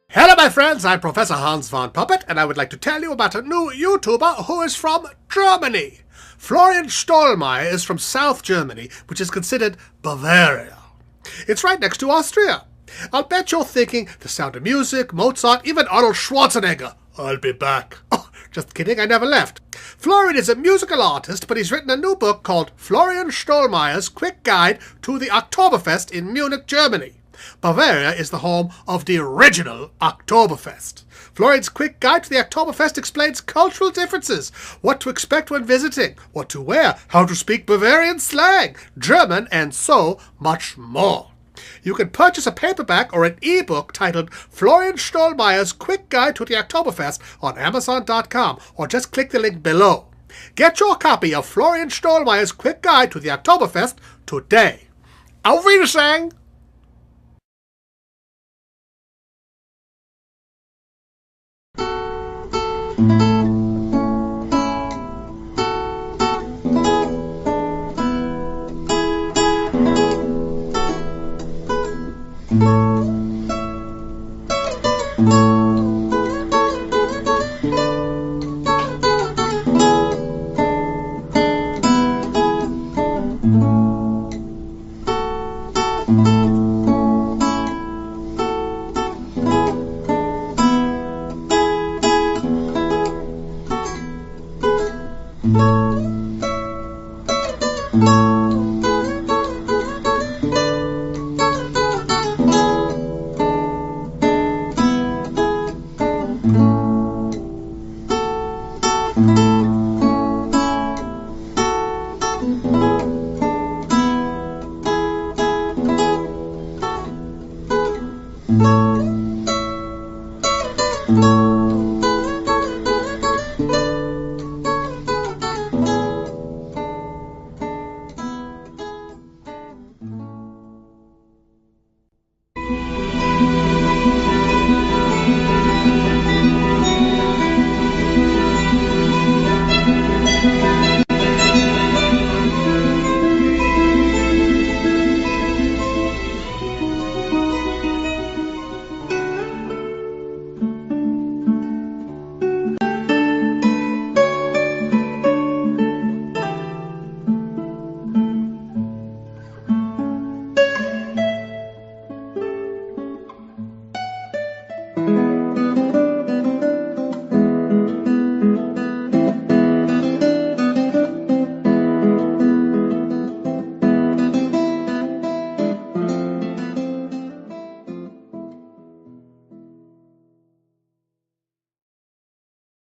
Hello, my friends. I'm Professor Hans von Puppet, and I would like to tell you about a new YouTuber who is from Germany. Florian Stollmeyer is from South Germany, which is considered Bavaria. It's right next to Austria. I'll bet you're thinking The Sound of Music, Mozart, even Arnold Schwarzenegger. I'll be back. Oh, just kidding, I never left. Florian is a musical artist, but he's written a new book called Florian Stollmeyer's Quick Guide to the Oktoberfest in Munich, Germany. Bavaria is the home of the original Oktoberfest. Florian's Quick Guide to the Oktoberfest explains cultural differences, what to expect when visiting, what to wear, how to speak Bavarian slang, German, and so much more. You can purchase a paperback or an ebook titled Florian Stollmeyer's Quick Guide to the Oktoberfest on Amazon.com, or just click the link below. Get your copy of Florian Stollmeyer's Quick Guide to the Oktoberfest today. Auf Wiedersehen!